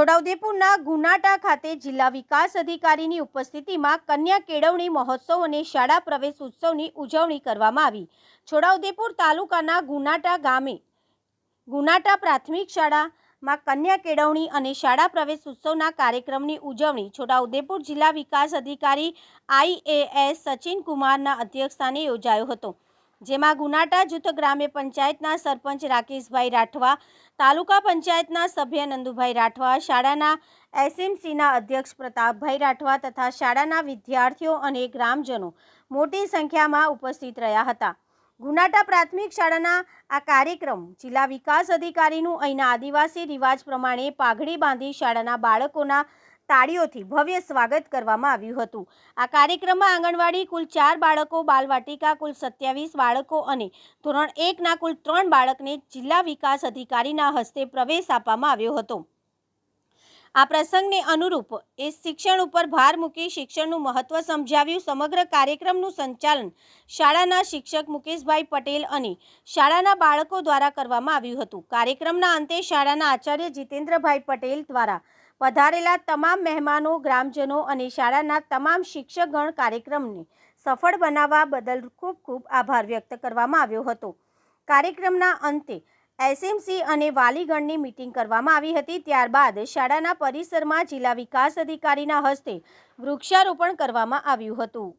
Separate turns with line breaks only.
છોટાઉદેપુરના ગુનાટા ખાતે જિલ્લા વિકાસ અધિકારીની ઉપસ્થિતિમાં કન્યા કેળવણી મહોત્સવ અને શાળા પ્રવેશ ઉત્સવની ઉજવણી કરવામાં આવી। છોટાઉદેપુર તાલુકાના ગુનાટા ગામે ગુનાટા પ્રાથમિક શાળામાં કન્યા કેળવણી અને શાળા પ્રવેશ ઉત્સવના કાર્યક્રમની ઉજવણી છોટાઉદેપુર જિલ્લા વિકાસ અધિકારી IAS સચિન કુમારના અધ્યક્ષસ્થાને યોજાયો હતો, જેમાં ગુનાટા જૂથ ગ્રામ્ય પંચાયતના સરપંચ રાકેશભાઈ રાઠવા, તાલુકા પંચાયતના સભ્ય નંદુભાઈ રાઠવા, શાળાના SMCના અધ્યક્ષ પ્રતાપભાઈ રાઠવા તથા શાળાના વિદ્યાર્થીઓ અને ગ્રામજનો મોટી સંખ્યામાં ઉપસ્થિત રહ્યા હતા। ગુનાટા પ્રાથમિક શાળાના આ કાર્યક્રમ જિલ્લા વિકાસ અધિકારીનું અહીંના આદિવાસી રિવાજ પ્રમાણે પાઘડી બાંધી શાળાના બાળકોના તાળીઓથી ભવ્ય સ્વાગત કરવામાં આવ્યું હતું। આ કાર્યક્રમમાં આંગણવાડી કુલ 4 બાળકો, બાલવાટિકા કુલ 27 બાળકો અને ધોરણ 1ના કુલ 3 બાળકને જિલ્લા વિકાસ અધિકારીના હસ્તે પ્રવેશ આપવામાં આવ્યો હતો। આ પ્રસંગને અનુરૂપ શિક્ષણ ઉપર ભાર મૂકી શિક્ષણનું મહત્વ સમજાવ્યું। સમગ્ર કાર્યક્રમનું સંચાલન શાળાના શિક્ષક મુકેશભાઈ પટેલ અને શાળાના બાળકો દ્વારા કરવામાં આવ્યું હતું। કાર્યક્રમના અંતે શાળાના આચાર્ય જીતેન્દ્રભાઈ પટેલ દ્વારા પધારેલા તમામ મહેમાનો, ગ્રામજનો અને શાળાના તમામ શિક્ષકગણ કાર્યક્રમને સફળ બનાવવા બદલ ખૂબ ખૂબ આભાર વ્યક્ત કરવામાં આવ્યો હતો। કાર્યક્રમના અંતે SMC અને વાલીગણની મીટિંગ કરવામાં આવી હતી। ત્યારબાદ શાળાના પરિસરમાં જિલ્લા વિકાસ અધિકારીના હસ્તે વૃક્ષારોપણ કરવામાં આવ્યું હતું।